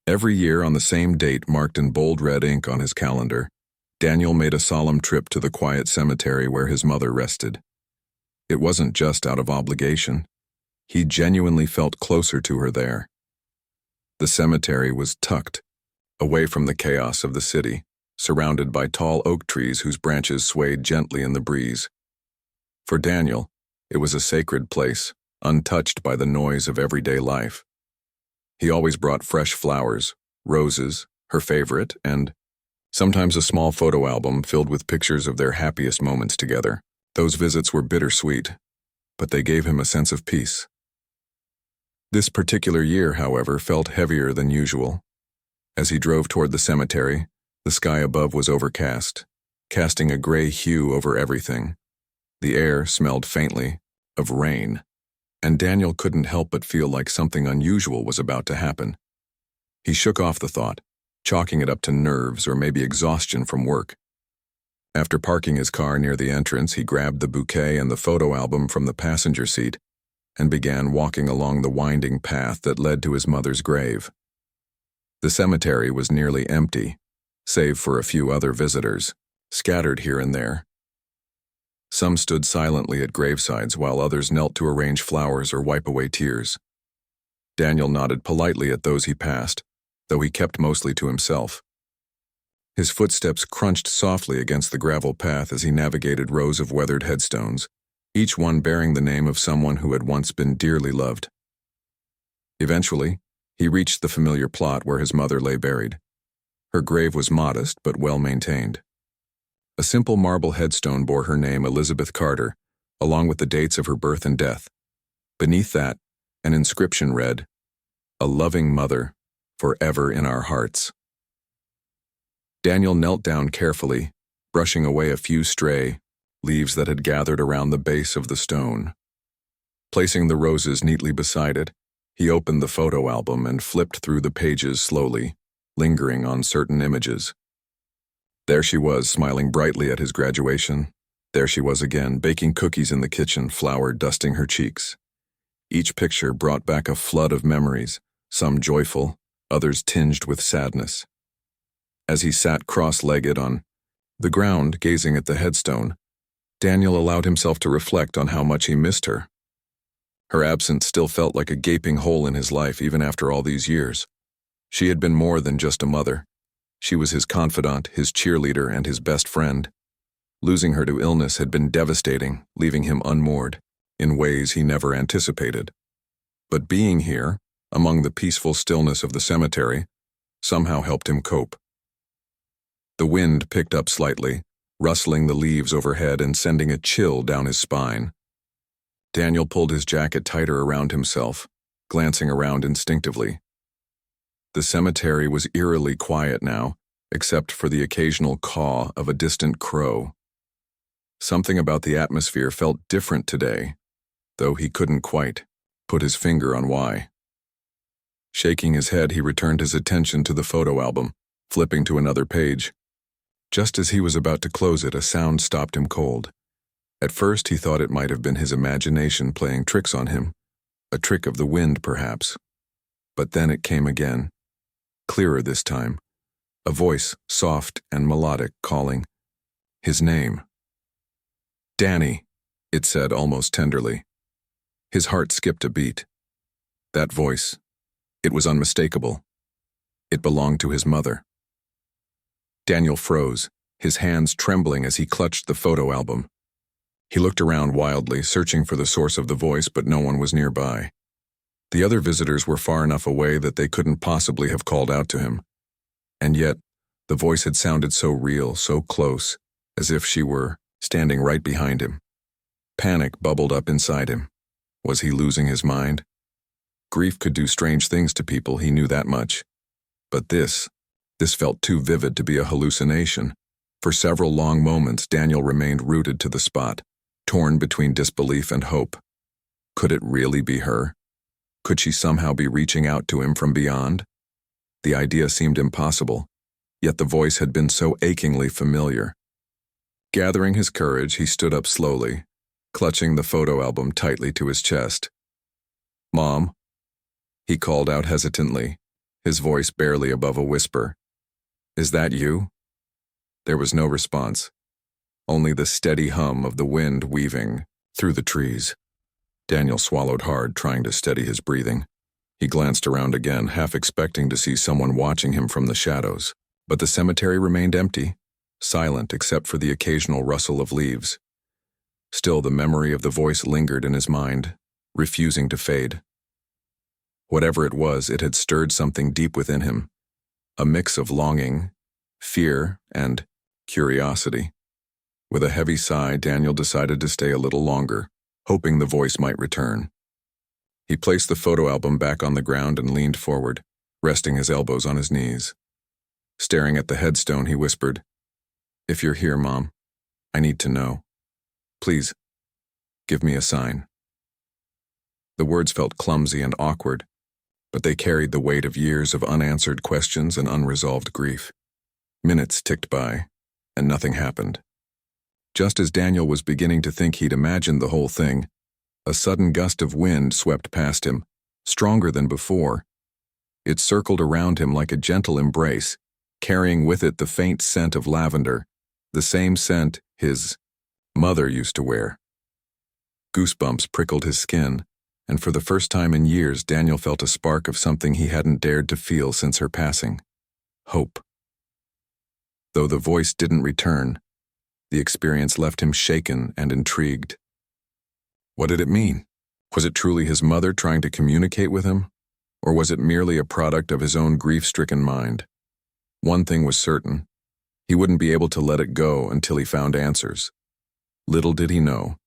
Every year on the same date marked in bold red ink on his calendar, Daniel made a solemn trip to the quiet cemetery where his mother rested. It wasn't just out of obligation. He genuinely felt closer to her there. The cemetery was tucked, away from the chaos of the city, surrounded by tall oak trees whose branches swayed gently in the breeze. For Daniel, it was a sacred place, untouched by the noise of everyday life. He always brought fresh flowers, roses, her favorite, and sometimes a small photo album filled with pictures of their happiest moments together. Those visits were bittersweet, but they gave him a sense of peace. This particular year, however, felt heavier than usual. As he drove toward the cemetery, the sky above was overcast, casting a gray hue over everything. The air smelled faintly of rain, and Daniel couldn't help but feel like something unusual was about to happen. He shook off the thought, chalking it up to nerves or maybe exhaustion from work. After parking his car near the entrance, he grabbed the bouquet and the photo album from the passenger seat and began walking along the winding path that led to his mother's grave. The cemetery was nearly empty, save for a few other visitors, scattered here and there. Some stood silently at gravesides while others knelt to arrange flowers or wipe away tears. Daniel nodded politely at those he passed, though he kept mostly to himself. His footsteps crunched softly against the gravel path as he navigated rows of weathered headstones, each one bearing the name of someone who had once been dearly loved. Eventually, he reached the familiar plot where his mother lay buried. Her grave was modest but well-maintained. A simple marble headstone bore her name, Elizabeth Carter, along with the dates of her birth and death. Beneath that, an inscription read, "A loving mother, forever in our hearts." Daniel knelt down carefully, brushing away a few stray leaves that had gathered around the base of the stone. Placing the roses neatly beside it, he opened the photo album and flipped through the pages slowly, lingering on certain images. There she was, smiling brightly at his graduation. There she was again, baking cookies in the kitchen, flour dusting her cheeks. Each picture brought back a flood of memories, some joyful, others tinged with sadness. As he sat cross-legged on the ground, gazing at the headstone, Daniel allowed himself to reflect on how much he missed her. Her absence still felt like a gaping hole in his life even after all these years. She had been more than just a mother. She was his confidant, his cheerleader, and his best friend. Losing her to illness had been devastating, leaving him unmoored, in ways he never anticipated. But being here, among the peaceful stillness of the cemetery, somehow helped him cope. The wind picked up slightly, rustling the leaves overhead and sending a chill down his spine. Daniel pulled his jacket tighter around himself, glancing around instinctively. The cemetery was eerily quiet now, except for the occasional caw of a distant crow. Something about the atmosphere felt different today, though he couldn't quite put his finger on why. Shaking his head, he returned his attention to the photo album, flipping to another page. Just as he was about to close it, a sound stopped him cold. At first, he thought it might have been his imagination playing tricks on him, a trick of the wind, perhaps. But then it came again, clearer this time, a voice, soft and melodic, calling his name. "Danny," it said almost tenderly. His heart skipped a beat. That voice, it was unmistakable. It belonged to his mother. Daniel froze, his hands trembling as he clutched the photo album. He looked around wildly, searching for the source of the voice, but no one was nearby. The other visitors were far enough away that they couldn't possibly have called out to him. And yet, the voice had sounded so real, so close, as if she were standing right behind him. Panic bubbled up inside him. Was he losing his mind? Grief could do strange things to people, he knew that much. But this felt too vivid to be a hallucination. For several long moments, Daniel remained rooted to the spot, torn between disbelief and hope. Could it really be her? Could she somehow be reaching out to him from beyond? The idea seemed impossible, yet the voice had been so achingly familiar. Gathering his courage, he stood up slowly, clutching the photo album tightly to his chest. "Mom," he called out hesitantly, his voice barely above a whisper. "Is that you?" There was no response, only the steady hum of the wind weaving through the trees. Daniel swallowed hard, trying to steady his breathing. He glanced around again, half expecting to see someone watching him from the shadows. But the cemetery remained empty, silent except for the occasional rustle of leaves. Still, the memory of the voice lingered in his mind, refusing to fade. Whatever it was, it had stirred something deep within him, a mix of longing, fear, and curiosity. With a heavy sigh, Daniel decided to stay a little longer, hoping the voice might return. He placed the photo album back on the ground and leaned forward, resting his elbows on his knees. Staring at the headstone, he whispered, "If you're here, Mom, I need to know. Please, give me a sign." The words felt clumsy and awkward, but they carried the weight of years of unanswered questions and unresolved grief. Minutes ticked by, and nothing happened. Just as Daniel was beginning to think he'd imagined the whole thing, a sudden gust of wind swept past him, stronger than before. It circled around him like a gentle embrace, carrying with it the faint scent of lavender, the same scent his mother used to wear. Goosebumps prickled his skin, and for the first time in years, Daniel felt a spark of something he hadn't dared to feel since her passing: hope. Though the voice didn't return, the experience left him shaken and intrigued. What did it mean? Was it truly his mother trying to communicate with him? Or was it merely a product of his own grief-stricken mind? One thing was certain: he wouldn't be able to let it go until he found answers. Little did he know,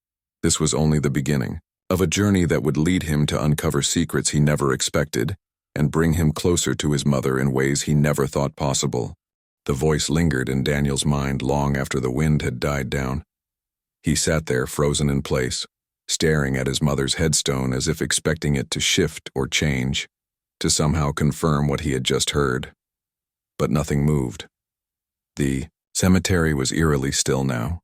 this was only the beginning of a journey that would lead him to uncover secrets he never expected and bring him closer to his mother in ways he never thought possible. The voice lingered in Daniel's mind long after the wind had died down. He sat there, frozen in place, staring at his mother's headstone as if expecting it to shift or change, to somehow confirm what he had just heard. But nothing moved. The cemetery was eerily still now,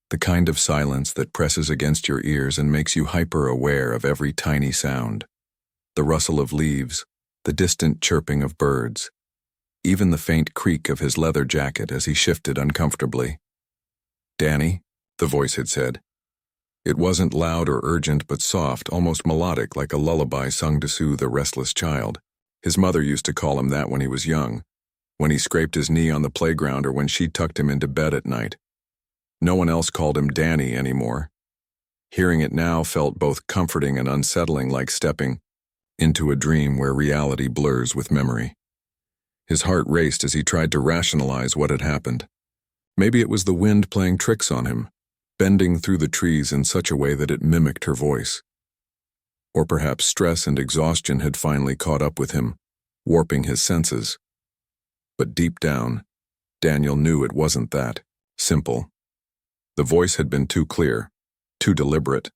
the kind of silence that presses against your ears and makes you hyper-aware of every tiny sound. The rustle of leaves, the distant chirping of birds, even the faint creak of his leather jacket as he shifted uncomfortably. "Danny," the voice had said. It wasn't loud or urgent, but soft, almost melodic, like a lullaby sung to soothe a restless child. His mother used to call him that when he was young, when he scraped his knee on the playground or when she tucked him into bed at night. No one else called him Danny anymore. Hearing it now felt both comforting and unsettling, like stepping into a dream where reality blurs with memory. His heart raced as he tried to rationalize what had happened. Maybe it was the wind playing tricks on him, bending through the trees in such a way that it mimicked her voice. Or perhaps stress and exhaustion had finally caught up with him, warping his senses. But deep down, Daniel knew it wasn't that simple. The voice had been too clear, too deliberate.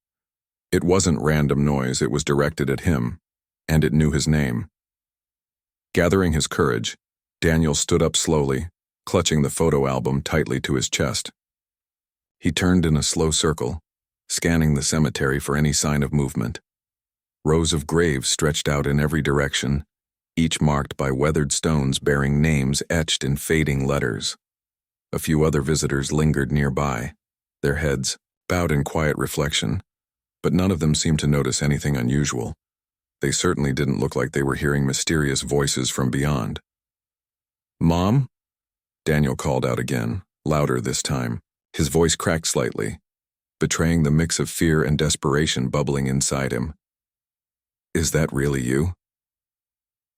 It wasn't random noise, it was directed at him, and it knew his name. Gathering his courage, Daniel stood up slowly, clutching the photo album tightly to his chest. He turned in a slow circle, scanning the cemetery for any sign of movement. Rows of graves stretched out in every direction, each marked by weathered stones bearing names etched in fading letters. A few other visitors lingered nearby, their heads bowed in quiet reflection, but none of them seemed to notice anything unusual. They certainly didn't look like they were hearing mysterious voices from beyond. "Mom?" Daniel called out again, louder this time. His voice cracked slightly, betraying the mix of fear and desperation bubbling inside him. "Is that really you?"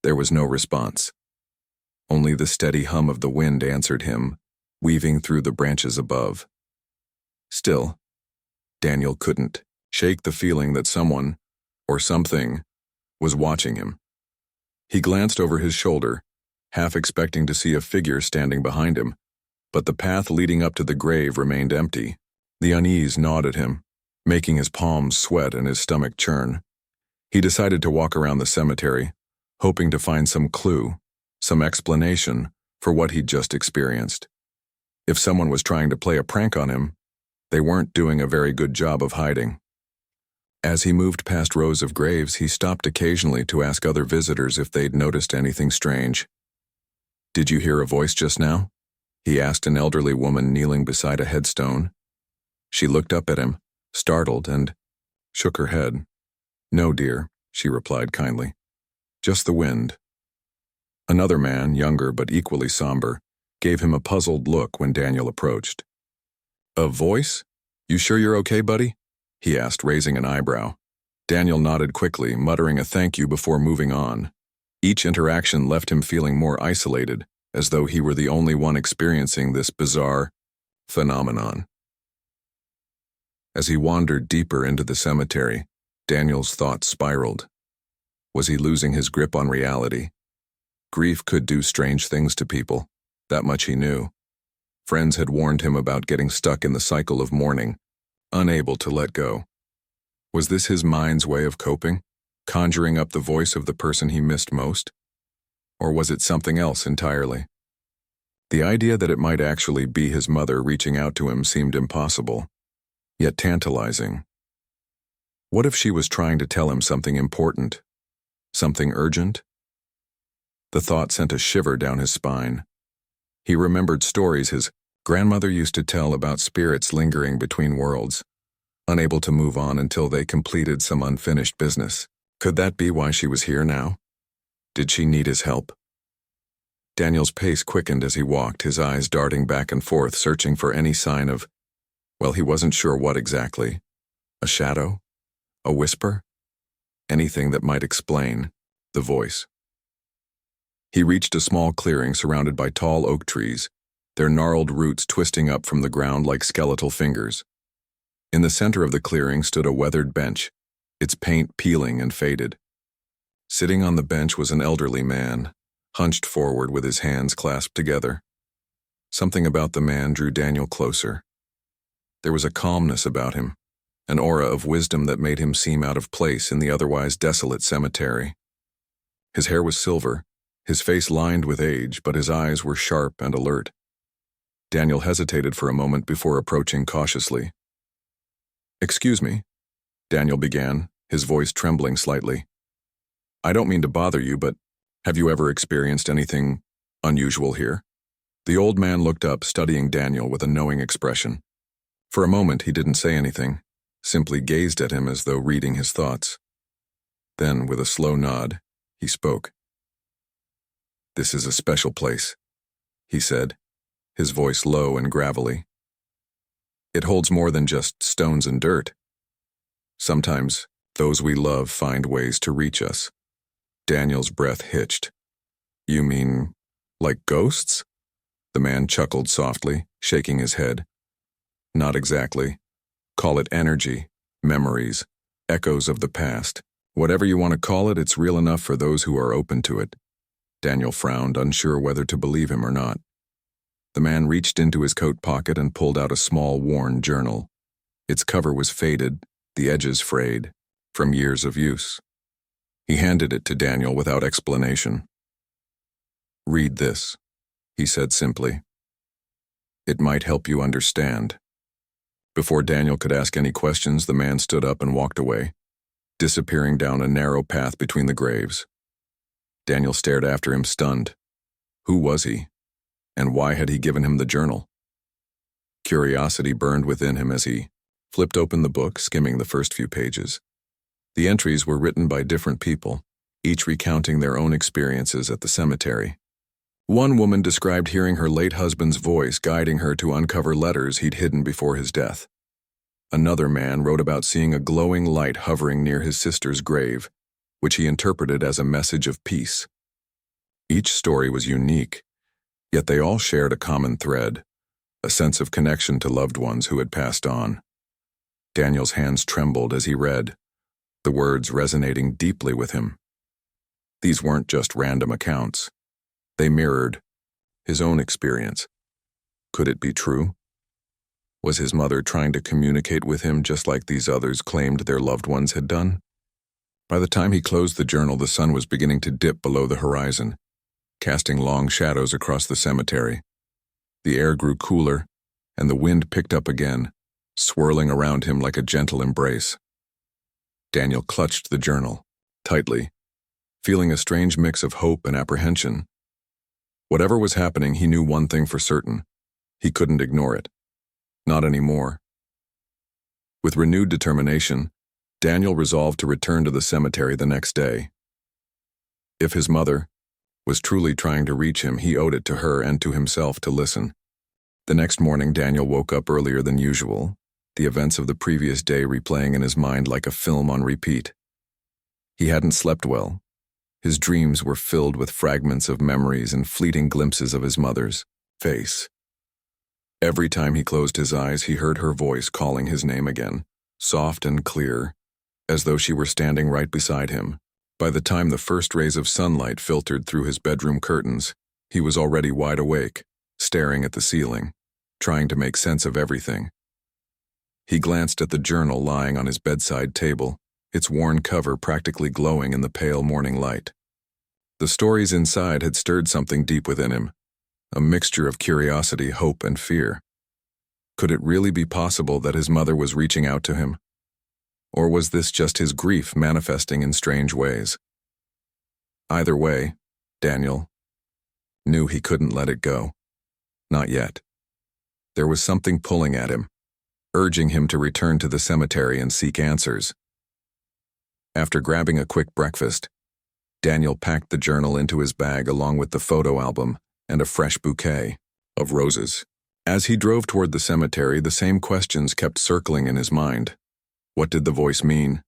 There was no response. Only the steady hum of the wind answered him, weaving through the branches above. Still, Daniel couldn't shake the feeling that someone, or something, was watching him. He glanced over his shoulder, half expecting to see a figure standing behind him, but the path leading up to the grave remained empty. The unease gnawed at him, making his palms sweat and his stomach churn. He decided to walk around the cemetery, hoping to find some clue, some explanation for what he'd just experienced. If someone was trying to play a prank on him, they weren't doing a very good job of hiding. As he moved past rows of graves, he stopped occasionally to ask other visitors if they'd noticed anything strange. "Did you hear a voice just now?" he asked an elderly woman kneeling beside a headstone. She looked up at him, startled, and shook her head. "No, dear," she replied kindly. "Just the wind." Another man, younger but equally somber, gave him a puzzled look when Daniel approached. "A voice? You sure you're okay, buddy?" he asked, raising an eyebrow. Daniel nodded quickly, muttering a thank you before moving on. Each interaction left him feeling more isolated, as though he were the only one experiencing this bizarre phenomenon. As he wandered deeper into the cemetery, Daniel's thoughts spiraled. Was he losing his grip on reality? Grief could do strange things to people. That much he knew. Friends had warned him about getting stuck in the cycle of mourning, unable to let go. Was this his mind's way of coping, conjuring up the voice of the person he missed most? Or was it something else entirely? The idea that it might actually be his mother reaching out to him seemed impossible, yet tantalizing. What if she was trying to tell him something important? Something urgent? The thought sent a shiver down his spine. He remembered stories his grandmother used to tell about spirits lingering between worlds, unable to move on until they completed some unfinished business. Could that be why she was here now? Did she need his help? Daniel's pace quickened as he walked, his eyes darting back and forth, searching for any sign of, well, he wasn't sure what exactly. A shadow? A whisper? Anything that might explain the voice. He reached a small clearing surrounded by tall oak trees, their gnarled roots twisting up from the ground like skeletal fingers. In the center of the clearing stood a weathered bench, its paint peeling and faded. Sitting on the bench was an elderly man, hunched forward with his hands clasped together. Something about the man drew Daniel closer. There was a calmness about him, an aura of wisdom that made him seem out of place in the otherwise desolate cemetery. His hair was silver, his face lined with age, but his eyes were sharp and alert. Daniel hesitated for a moment before approaching cautiously. "Excuse me," Daniel began, his voice trembling slightly. "I don't mean to bother you, but have you ever experienced anything unusual here?" The old man looked up, studying Daniel with a knowing expression. For a moment he didn't say anything, simply gazed at him as though reading his thoughts. Then, with a slow nod, he spoke. "This is a special place," he said, his voice low and gravelly. "It holds more than just stones and dirt. Sometimes those we love find ways to reach us." Daniel's breath hitched. "You mean, like ghosts?" The man chuckled softly, shaking his head. "Not exactly. Call it energy, memories, echoes of the past. Whatever you want to call it, it's real enough for those who are open to it." Daniel frowned, unsure whether to believe him or not. The man reached into his coat pocket and pulled out a small, worn journal. Its cover was faded, the edges frayed, from years of use. He handed it to Daniel without explanation. "Read this," he said simply. "It might help you understand." Before Daniel could ask any questions, the man stood up and walked away, disappearing down a narrow path between the graves. Daniel stared after him, stunned. Who was he? And why had he given him the journal? Curiosity burned within him as he flipped open the book, skimming the first few pages. The entries were written by different people, each recounting their own experiences at the cemetery. One woman described hearing her late husband's voice guiding her to uncover letters he'd hidden before his death. Another man wrote about seeing a glowing light hovering near his sister's grave, which he interpreted as a message of peace. Each story was unique, yet they all shared a common thread, a sense of connection to loved ones who had passed on. Daniel's hands trembled as he read, the words resonating deeply with him. These weren't just random accounts. They mirrored his own experience. Could it be true? Was his mother trying to communicate with him just like these others claimed their loved ones had done? By the time he closed the journal, the sun was beginning to dip below the horizon, casting long shadows across the cemetery. The air grew cooler, and the wind picked up again, swirling around him like a gentle embrace. Daniel clutched the journal, tightly, feeling a strange mix of hope and apprehension. Whatever was happening, he knew one thing for certain. He couldn't ignore it. Not anymore. With renewed determination, Daniel resolved to return to the cemetery the next day. If his mother was truly trying to reach him, he owed it to her and to himself to listen. The next morning, Daniel woke up earlier than usual, the events of the previous day replaying in his mind like a film on repeat. He hadn't slept well. His dreams were filled with fragments of memories and fleeting glimpses of his mother's face. Every time he closed his eyes, he heard her voice calling his name again, soft and clear, as though she were standing right beside him. By the time the first rays of sunlight filtered through his bedroom curtains, he was already wide awake, staring at the ceiling, trying to make sense of everything. He glanced at the journal lying on his bedside table, its worn cover practically glowing in the pale morning light. The stories inside had stirred something deep within him, a mixture of curiosity, hope, and fear. Could it really be possible that his mother was reaching out to him? Or was this just his grief manifesting in strange ways? Either way, Daniel knew he couldn't let it go. Not yet. There was something pulling at him, urging him to return to the cemetery and seek answers. After grabbing a quick breakfast, Daniel packed the journal into his bag along with the photo album and a fresh bouquet of roses. As he drove toward the cemetery, the same questions kept circling in his mind. What did the voice mean?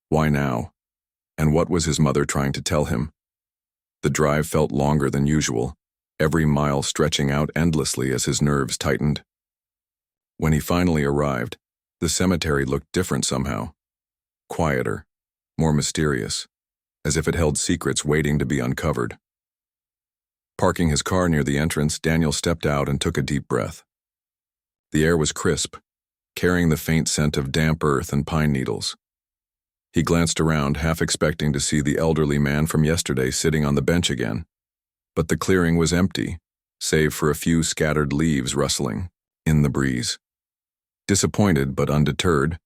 Why now? And what was his mother trying to tell him? The drive felt longer than usual, every mile stretching out endlessly as his nerves tightened. When he finally arrived, the cemetery looked different somehow. Quieter, more mysterious, as if it held secrets waiting to be uncovered. Parking his car near the entrance, Daniel stepped out and took a deep breath. The air was crisp, carrying the faint scent of damp earth and pine needles. He glanced around, half expecting to see the elderly man from yesterday sitting on the bench again. But the clearing was empty, save for a few scattered leaves rustling in the breeze. Disappointed but undeterred,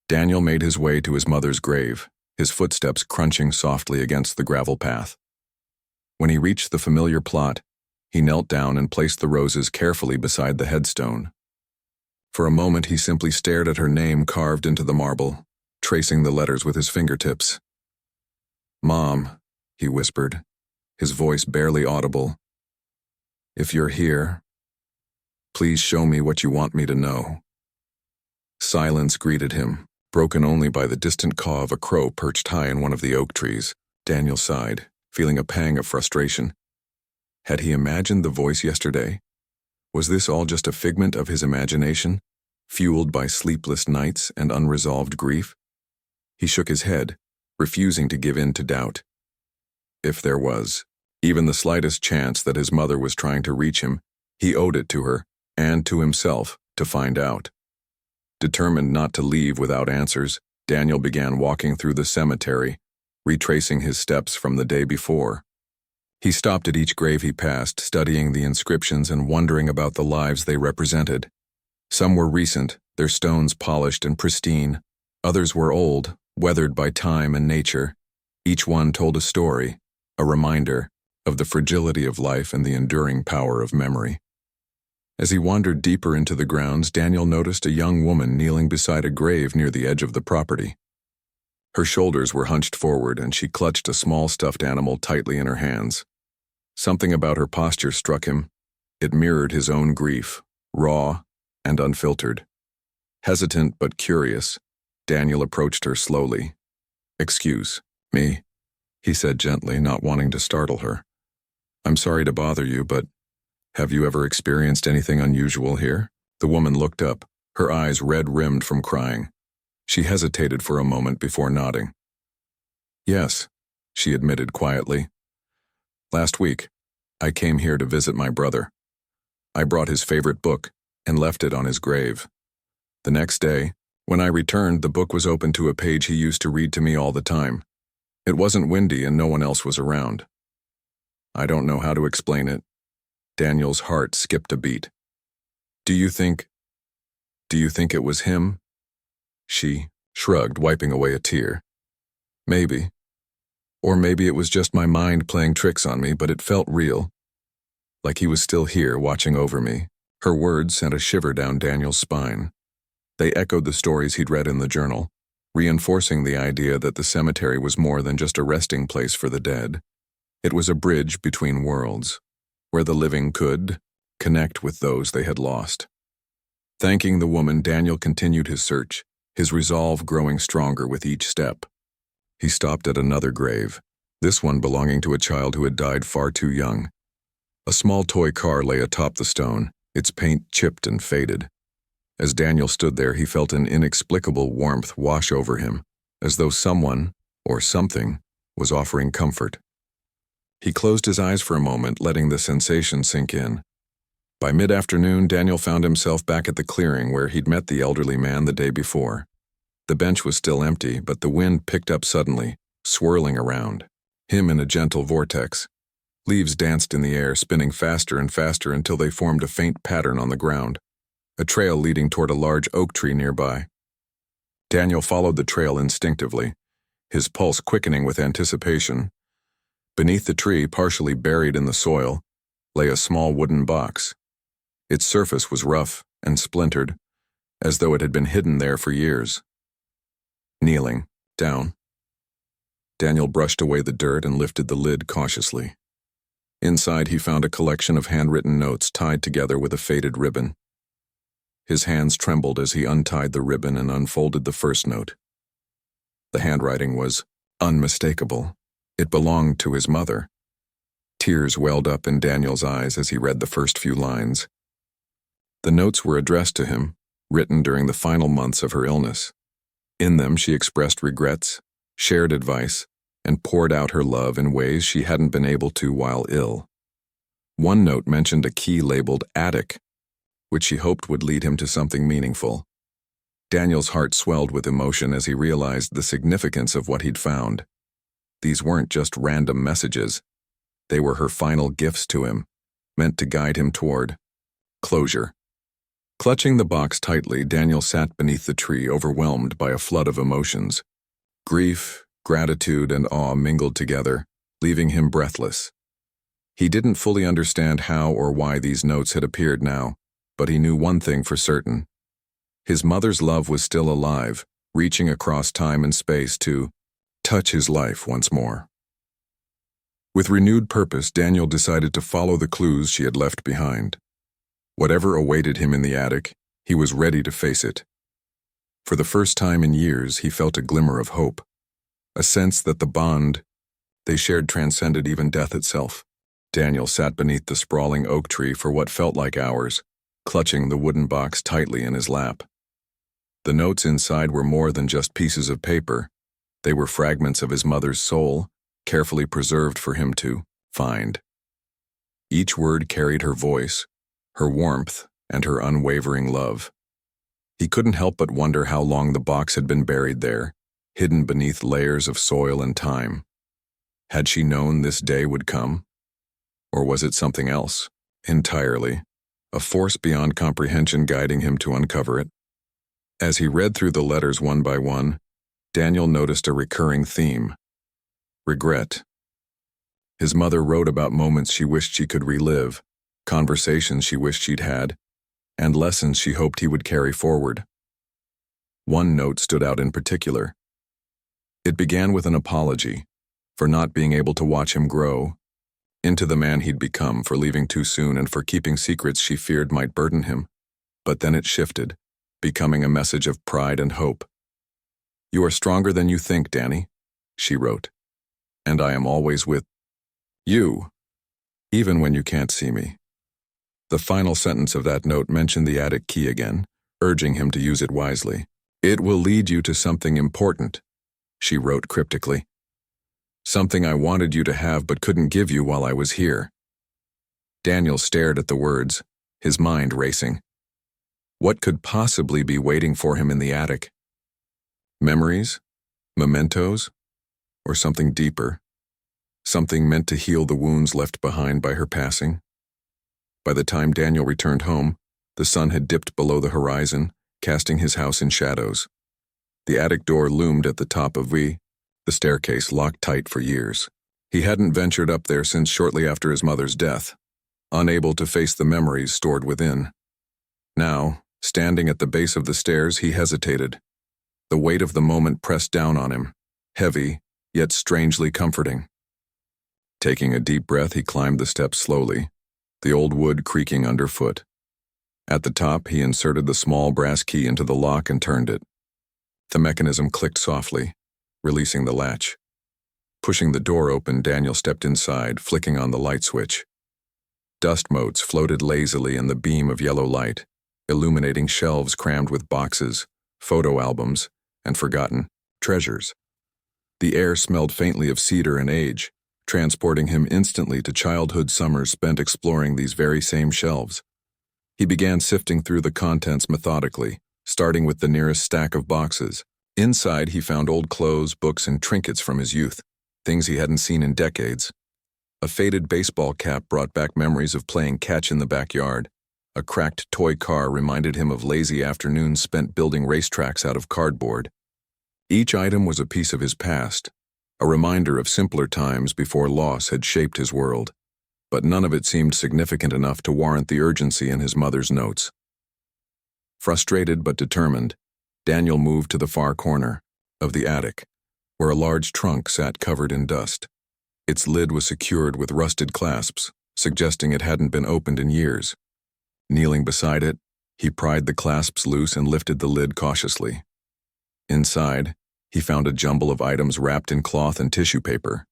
Daniel made his way to his mother's grave, his footsteps crunching softly against the gravel path. When he reached the familiar plot, he knelt down and placed the roses carefully beside the headstone. For a moment, he simply stared at her name carved into the marble, tracing the letters with his fingertips. "Mom," he whispered, his voice barely audible. "If you're here, please show me what you want me to know." Silence greeted him, broken only by the distant caw of a crow perched high in one of the oak trees. Daniel sighed, feeling a pang of frustration. Had he imagined the voice yesterday? Was this all just a figment of his imagination, fueled by sleepless nights and unresolved grief? He shook his head, refusing to give in to doubt. If there was even the slightest chance that his mother was trying to reach him, he owed it to her, and to himself, to find out. Determined not to leave without answers, Daniel began walking through the cemetery, retracing his steps from the day before. He stopped at each grave he passed, studying the inscriptions and wondering about the lives they represented. Some were recent, their stones polished and pristine. Others were old, weathered by time and nature. Each one told a story, a reminder of the fragility of life and the enduring power of memory. As he wandered deeper into the grounds, Daniel noticed a young woman kneeling beside a grave near the edge of the property. Her shoulders were hunched forward, and she clutched a small stuffed animal tightly in her hands. Something about her posture struck him. It mirrored his own grief, raw and unfiltered. Hesitant but curious, Daniel approached her slowly. "Excuse me," he said gently, not wanting to startle her. "I'm sorry to bother you, but have you ever experienced anything unusual here?" The woman looked up, her eyes red-rimmed from crying. She hesitated for a moment before nodding. "Yes," she admitted quietly. "Last week, I came here to visit my brother. I brought his favorite book and left it on his grave. The next day, when I returned, the book was open to a page he used to read to me all the time. It wasn't windy and no one else was around. I don't know how to explain it." Daniel's heart skipped a beat. Do you think it was him?" She shrugged, wiping away a tear. Maybe. Or maybe it was just my mind playing tricks on me, but it felt real. Like he was still here, watching over me. Her words sent a shiver down Daniel's spine. They echoed the stories he'd read in the journal, reinforcing the idea that the cemetery was more than just a resting place for the dead. It was a bridge between worlds, where the living could connect with those they had lost. Thanking the woman, Daniel continued his search, his resolve growing stronger with each step. He stopped at another grave, this one belonging to a child who had died far too young. A small toy car lay atop the stone, its paint chipped and faded. As Daniel stood there, he felt an inexplicable warmth wash over him, as though someone, or something, was offering comfort. He closed his eyes for a moment, letting the sensation sink in. By mid-afternoon, Daniel found himself back at the clearing where he'd met the elderly man the day before. The bench was still empty, but the wind picked up suddenly, swirling around, him in a gentle vortex. Leaves danced in the air, spinning faster and faster until they formed a faint pattern on the ground, a trail leading toward a large oak tree nearby. Daniel followed the trail instinctively, his pulse quickening with anticipation. Beneath the tree, partially buried in the soil, lay a small wooden box. Its surface was rough and splintered, as though it had been hidden there for years. Kneeling down, Daniel brushed away the dirt and lifted the lid cautiously. Inside, he found a collection of handwritten notes tied together with a faded ribbon. His hands trembled as he untied the ribbon and unfolded the first note. The handwriting was unmistakable. It belonged to his mother. Tears welled up in Daniel's eyes as he read the first few lines. The notes were addressed to him, written during the final months of her illness. In them, she expressed regrets, shared advice, and poured out her love in ways she hadn't been able to while ill. One note mentioned a key labeled attic, which she hoped would lead him to something meaningful. Daniel's heart swelled with emotion as he realized the significance of what he'd found. These weren't just random messages. They were her final gifts to him, meant to guide him toward closure. Clutching the box tightly, Daniel sat beneath the tree, overwhelmed by a flood of emotions. Grief, gratitude, and awe mingled together, leaving him breathless. He didn't fully understand how or why these notes had appeared now, but he knew one thing for certain. His mother's love was still alive, reaching across time and space to touch his life once more. With renewed purpose, Daniel decided to follow the clues she had left behind. Whatever awaited him in the attic, he was ready to face it. For the first time in years, he felt a glimmer of hope, a sense that the bond they shared transcended even death itself. Daniel sat beneath the sprawling oak tree for what felt like hours, clutching the wooden box tightly in his lap. The notes inside were more than just pieces of paper. They were fragments of his mother's soul, carefully preserved for him to find. Each word carried her voice, her warmth, and her unwavering love. He couldn't help but wonder how long the box had been buried there, hidden beneath layers of soil and time. Had she known this day would come? Or was it something else, entirely, a force beyond comprehension guiding him to uncover it? As he read through the letters one by one, Daniel noticed a recurring theme: regret. His mother wrote about moments she wished she could relive, conversations she wished she'd had, and lessons she hoped he would carry forward. One note stood out in particular. It began with an apology for not being able to watch him grow into the man he'd become, for leaving too soon and for keeping secrets she feared might burden him. But then it shifted, becoming a message of pride and hope. "You are stronger than you think, Danny," she wrote, "and I am always with you, even when you can't see me." The final sentence of that note mentioned the attic key again, urging him to use it wisely. "It will lead you to something important," she wrote cryptically. "Something I wanted you to have but couldn't give you while I was here." Daniel stared at the words, his mind racing. What could possibly be waiting for him in the attic? Memories? Mementos? Or something deeper? Something meant to heal the wounds left behind by her passing? By the time Daniel returned home, the sun had dipped below the horizon, casting his house in shadows. The attic door loomed at the top of the staircase locked tight for years. He hadn't ventured up there since shortly after his mother's death, unable to face the memories stored within. Now, standing at the base of the stairs, he hesitated. The weight of the moment pressed down on him, heavy, yet strangely comforting. Taking a deep breath, he climbed the steps slowly, the old wood creaking underfoot. At the top, he inserted the small brass key into the lock and turned it. The mechanism clicked softly, releasing the latch. Pushing the door open, Daniel stepped inside, flicking on the light switch. Dust motes floated lazily in the beam of yellow light, illuminating shelves crammed with boxes, photo albums, and forgotten treasures. The air smelled faintly of cedar and age, transporting him instantly to childhood summers spent exploring these very same shelves. He began sifting through the contents methodically, starting with the nearest stack of boxes. Inside, he found old clothes, books, and trinkets from his youth, things he hadn't seen in decades. A faded baseball cap brought back memories of playing catch in the backyard. A cracked toy car reminded him of lazy afternoons spent building racetracks out of cardboard. Each item was a piece of his past, a reminder of simpler times before loss had shaped his world. But none of it seemed significant enough to warrant the urgency in his mother's notes. Frustrated but determined, Daniel moved to the far corner of the attic, where a large trunk sat covered in dust. Its lid was secured with rusted clasps, suggesting it hadn't been opened in years. Kneeling beside it, he pried the clasps loose and lifted the lid cautiously. Inside, he found a jumble of items wrapped in cloth and tissue paper.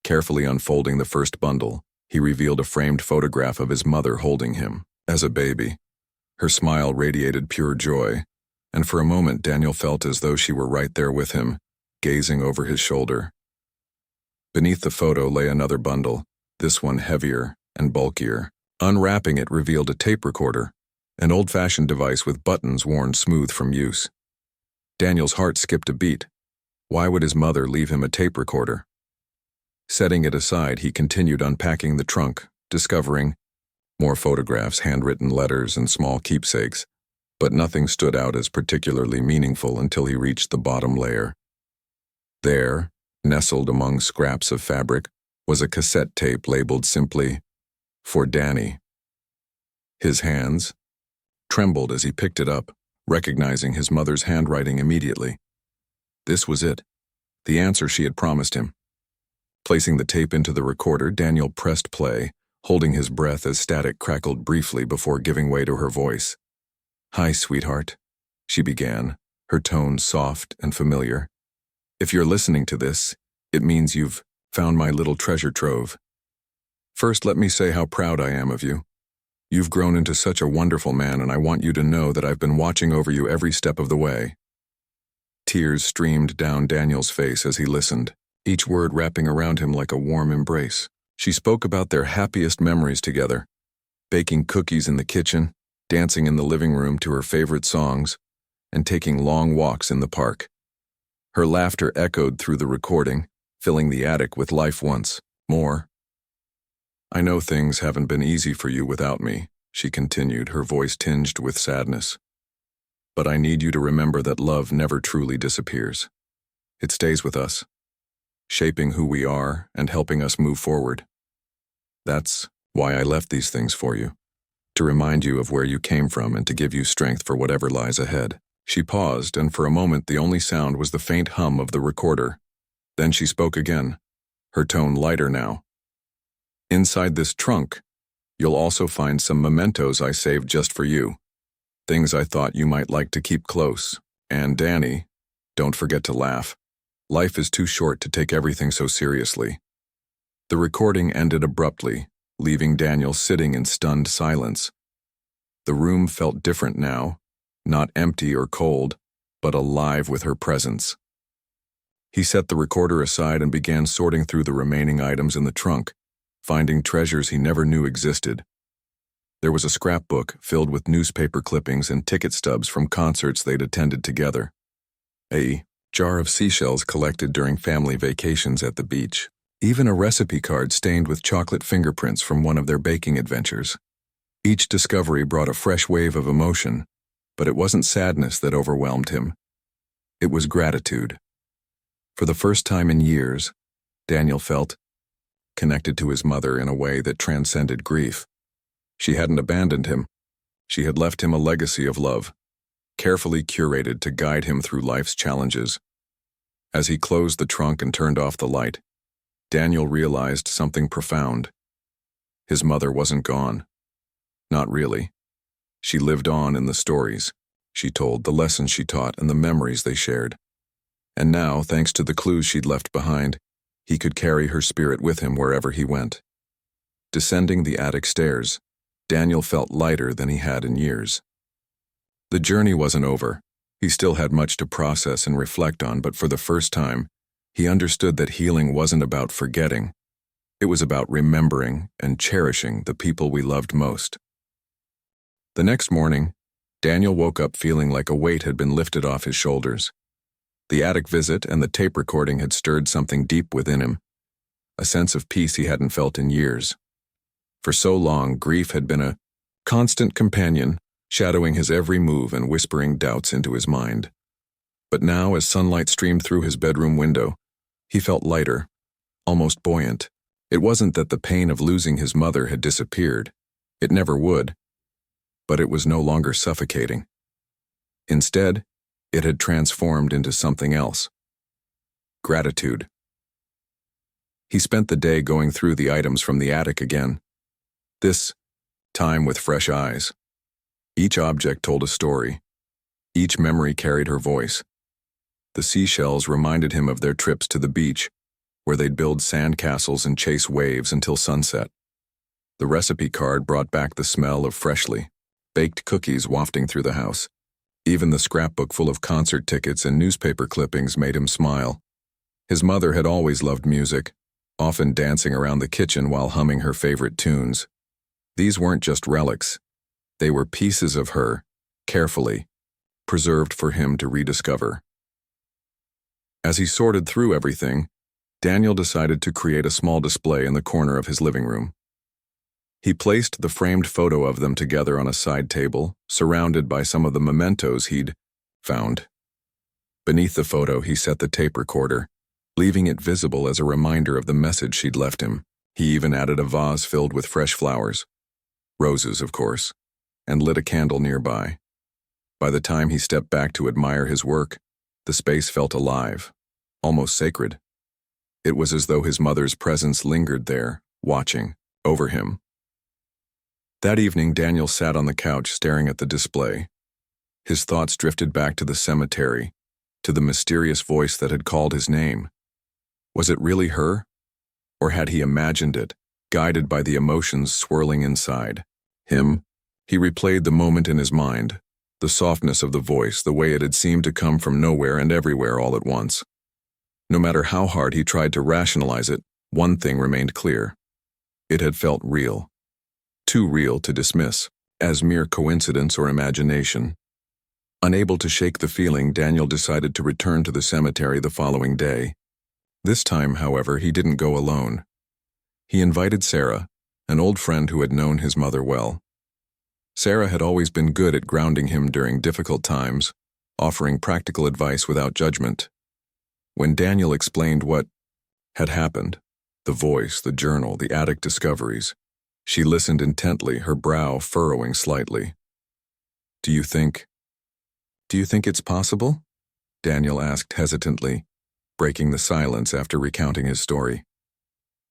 Carefully unfolding the first bundle, he revealed a framed photograph of his mother holding him as a baby. Her smile radiated pure joy, and for a moment Daniel felt as though she were right there with him, gazing over his shoulder. Beneath the photo lay another bundle, this one heavier and bulkier. Unwrapping it revealed a tape recorder, an old-fashioned device with buttons worn smooth from use. Daniel's heart skipped a beat. Why would his mother leave him a tape recorder? Setting it aside, he continued unpacking the trunk, discovering more photographs, handwritten letters, and small keepsakes, but nothing stood out as particularly meaningful until he reached the bottom layer. There, nestled among scraps of fabric, was a cassette tape labeled simply, "For Danny." His hands trembled as he picked it up, recognizing his mother's handwriting immediately. This was it, the answer she had promised him. Placing the tape into the recorder, Daniel pressed play, holding his breath as static crackled briefly before giving way to her voice. "Hi, sweetheart," she began, her tone soft and familiar. "If you're listening to this, it means you've found my little treasure trove. First, let me say how proud I am of you. You've grown into such a wonderful man, and I want you to know that I've been watching over you every step of the way." Tears streamed down Daniel's face as he listened, each word wrapping around him like a warm embrace. She spoke about their happiest memories together, baking cookies in the kitchen, dancing in the living room to her favorite songs, and taking long walks in the park. Her laughter echoed through the recording, filling the attic with life once more. "I know things haven't been easy for you without me," she continued, her voice tinged with sadness. "But I need you to remember that love never truly disappears. It stays with us, shaping who we are and helping us move forward. That's why I left these things for you, to remind you of where you came from and to give you strength for whatever lies ahead." She paused, and for a moment the only sound was the faint hum of the recorder. Then she spoke again, her tone lighter now. "Inside this trunk, you'll also find some mementos I saved just for you. Things I thought you might like to keep close. And Danny, don't forget to laugh. Life is too short to take everything so seriously." The recording ended abruptly, leaving Daniel sitting in stunned silence. The room felt different now, not empty or cold, but alive with her presence. He set the recorder aside and began sorting through the remaining items in the trunk, finding treasures he never knew existed. There was a scrapbook filled with newspaper clippings and ticket stubs from concerts they'd attended together. A jar of seashells collected during family vacations at the beach. Even a recipe card stained with chocolate fingerprints from one of their baking adventures. Each discovery brought a fresh wave of emotion, but it wasn't sadness that overwhelmed him. It was gratitude. For the first time in years, Daniel felt connected to his mother in a way that transcended grief. She hadn't abandoned him. She had left him a legacy of love, carefully curated to guide him through life's challenges. As he closed the trunk and turned off the light, Daniel realized something profound. His mother wasn't gone. Not really. She lived on in the stories she told, the lessons she taught, and the memories they shared. And now, thanks to the clues she'd left behind, he could carry her spirit with him wherever he went. Descending the attic stairs, Daniel felt lighter than he had in years. The journey wasn't over. He still had much to process and reflect on, but for the first time, he understood that healing wasn't about forgetting. It was about remembering and cherishing the people we loved most. The next morning, Daniel woke up feeling like a weight had been lifted off his shoulders. The attic visit and the tape recording had stirred something deep within him, a sense of peace he hadn't felt in years. For so long, grief had been a constant companion, shadowing his every move and whispering doubts into his mind. But now, as sunlight streamed through his bedroom window, he felt lighter, almost buoyant. It wasn't that the pain of losing his mother had disappeared. It never would. But it was no longer suffocating. Instead, it had transformed into something else. Gratitude. He spent the day going through the items from the attic again. This time with fresh eyes. Each object told a story. Each memory carried her voice. The seashells reminded him of their trips to the beach, where they'd build sand castles and chase waves until sunset. The recipe card brought back the smell of freshly baked cookies wafting through the house. Even the scrapbook full of concert tickets and newspaper clippings made him smile. His mother had always loved music, often dancing around the kitchen while humming her favorite tunes. These weren't just relics. They were pieces of her, carefully preserved for him to rediscover. As he sorted through everything, Daniel decided to create a small display in the corner of his living room. He placed the framed photo of them together on a side table, surrounded by some of the mementos he'd found. Beneath the photo, he set the tape recorder, leaving it visible as a reminder of the message she'd left him. He even added a vase filled with fresh flowers, roses, of course, and lit a candle nearby. By the time he stepped back to admire his work, the space felt alive, almost sacred. It was as though his mother's presence lingered there, watching over him. That evening, Daniel sat on the couch staring at the display. His thoughts drifted back to the cemetery, to the mysterious voice that had called his name. Was it really her? Or had he imagined it, guided by the emotions swirling inside him? He replayed the moment in his mind, the softness of the voice, the way it had seemed to come from nowhere and everywhere all at once. No matter how hard he tried to rationalize it, one thing remained clear. It had felt real. Too real to dismiss as mere coincidence or imagination. Unable to shake the feeling, Daniel decided to return to the cemetery the following day. This time, however, he didn't go alone. He invited Sarah, an old friend who had known his mother well. Sarah had always been good at grounding him during difficult times, offering practical advice without judgment. When Daniel explained what had happened, the voice, the journal, the attic discoveries, she listened intently, her brow furrowing slightly. Do you think it's possible?" Daniel asked hesitantly, breaking the silence after recounting his story.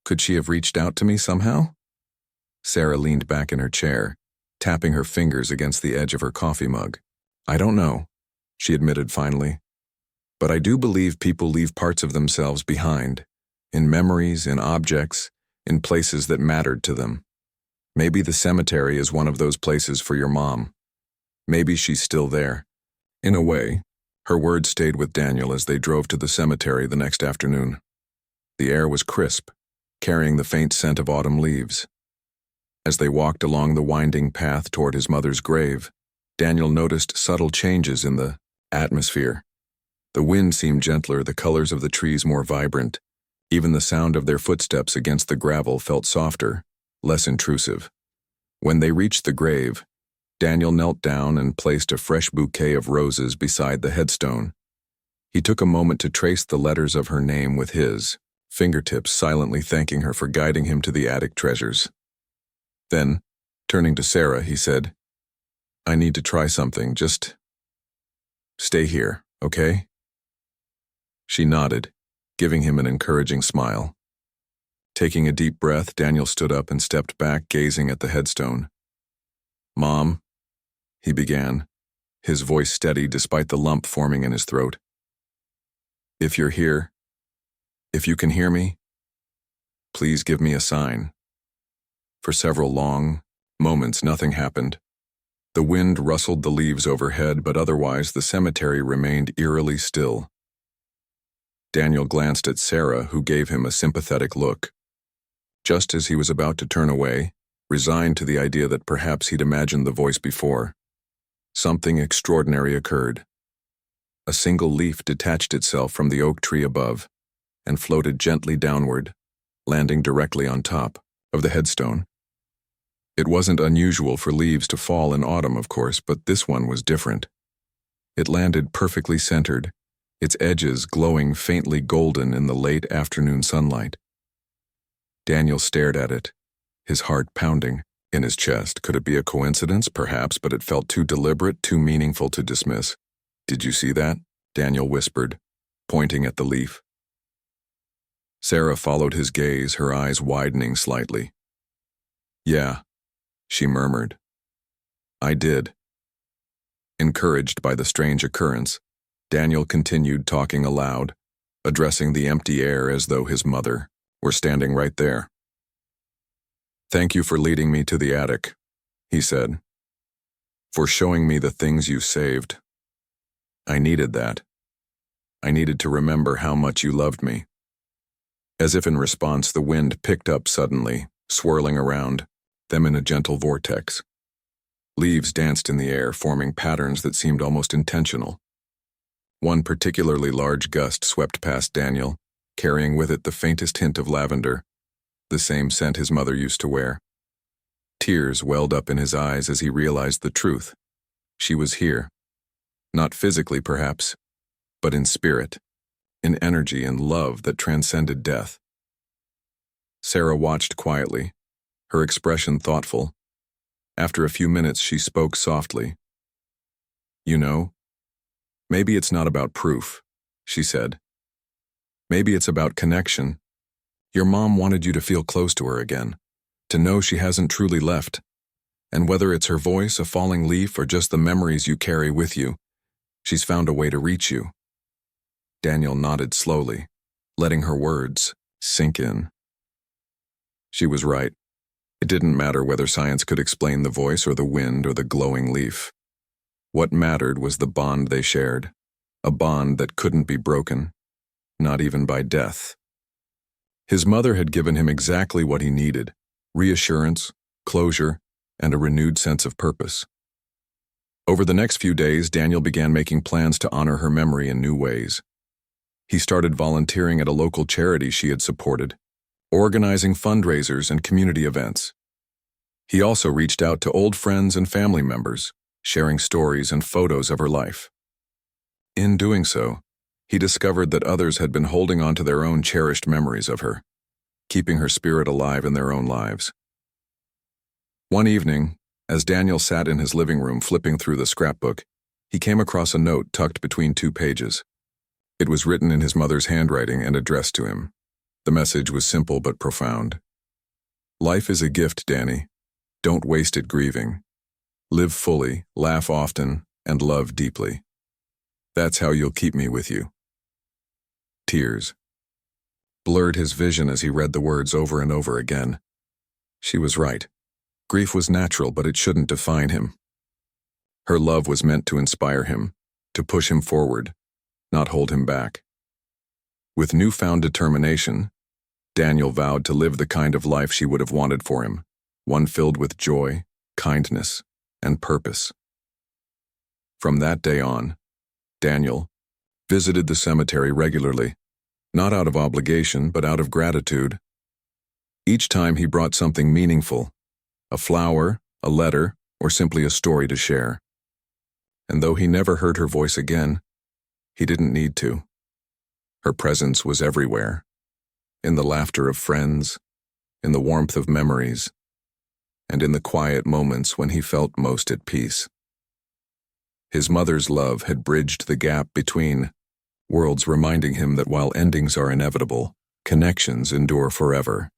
"Could she have reached out to me somehow?" Sarah leaned back in her chair, tapping her fingers against the edge of her coffee mug. "I don't know," she admitted finally. "But I do believe people leave parts of themselves behind, in memories, in objects, in places that mattered to them. Maybe the cemetery is one of those places for your mom. Maybe she's still there." In a way, her words stayed with Daniel as they drove to the cemetery the next afternoon. The air was crisp, carrying the faint scent of autumn leaves. As they walked along the winding path toward his mother's grave, Daniel noticed subtle changes in the atmosphere. The wind seemed gentler, the colors of the trees more vibrant. Even the sound of their footsteps against the gravel felt softer, less intrusive. When they reached the grave, Daniel knelt down and placed a fresh bouquet of roses beside the headstone. He took a moment to trace the letters of her name with his, fingertips silently thanking her for guiding him to the attic treasures. Then, turning to Sarah, he said, "I need to try something, just stay here, okay?" She nodded, giving him an encouraging smile. Taking a deep breath, Daniel stood up and stepped back, gazing at the headstone. "Mom," he began, his voice steady despite the lump forming in his throat. "If you're here, if you can hear me, please give me a sign." For several long moments, nothing happened. The wind rustled the leaves overhead, but otherwise the cemetery remained eerily still. Daniel glanced at Sarah, who gave him a sympathetic look. Just as he was about to turn away, resigned to the idea that perhaps he'd imagined the voice before, something extraordinary occurred. A single leaf detached itself from the oak tree above and floated gently downward, landing directly on top of the headstone. It wasn't unusual for leaves to fall in autumn, of course, but this one was different. It landed perfectly centered, its edges glowing faintly golden in the late afternoon sunlight. Daniel stared at it, his heart pounding in his chest. Could it be a coincidence? Perhaps, but it felt too deliberate, too meaningful to dismiss. "Did you see that?" Daniel whispered, pointing at the leaf. Sarah followed his gaze, her eyes widening slightly. "Yeah," she murmured. "I did." Encouraged by the strange occurrence, Daniel continued talking aloud, addressing the empty air as though his mother were standing right there. "Thank you for leading me to the attic," he said. "For showing me the things you saved. I needed that. I needed to remember how much you loved me." As if in response, the wind picked up suddenly, swirling around them in a gentle vortex. Leaves danced in the air, forming patterns that seemed almost intentional. One particularly large gust swept past Daniel, carrying with it the faintest hint of lavender, the same scent his mother used to wear. Tears welled up in his eyes as he realized the truth. She was here. Not physically, perhaps, but in spirit, in energy and love that transcended death. Sarah watched quietly, her expression thoughtful. After a few minutes, she spoke softly. "You know, maybe it's not about proof," she said. "Maybe it's about connection. Your mom wanted you to feel close to her again, to know she hasn't truly left. And whether it's her voice, a falling leaf, or just the memories you carry with you, she's found a way to reach you." Daniel nodded slowly, letting her words sink in. She was right. It didn't matter whether science could explain the voice or the wind or the glowing leaf. What mattered was the bond they shared, a bond that couldn't be broken, not even by death. His mother had given him exactly what he needed: reassurance, closure, and a renewed sense of purpose. Over the next few days, Daniel began making plans to honor her memory in new ways. He started volunteering at a local charity she had supported, organizing fundraisers and community events. He also reached out to old friends and family members, sharing stories and photos of her life. In doing so, he discovered that others had been holding on to their own cherished memories of her, keeping her spirit alive in their own lives. One evening, as Daniel sat in his living room flipping through the scrapbook, he came across a note tucked between 2 pages. It was written in his mother's handwriting and addressed to him. The message was simple but profound. "Life is a gift, Danny. Don't waste it grieving. Live fully, laugh often, and love deeply. That's how you'll keep me with you." Tears blurred his vision as he read the words over and over again. She was right. Grief was natural, but it shouldn't define him. Her love was meant to inspire him, to push him forward, not hold him back. With newfound determination, Daniel vowed to live the kind of life she would have wanted for him, one filled with joy, kindness, and purpose. From that day on, Daniel visited the cemetery regularly, not out of obligation, but out of gratitude. Each time he brought something meaningful, a flower, a letter, or simply a story to share. And though he never heard her voice again, He didn't need to. Her presence was everywhere, in the laughter of friends, in the warmth of memories, and in the quiet moments when he felt most at peace. His mother's love had bridged the gap between worlds, reminding him that while endings are inevitable, connections endure forever.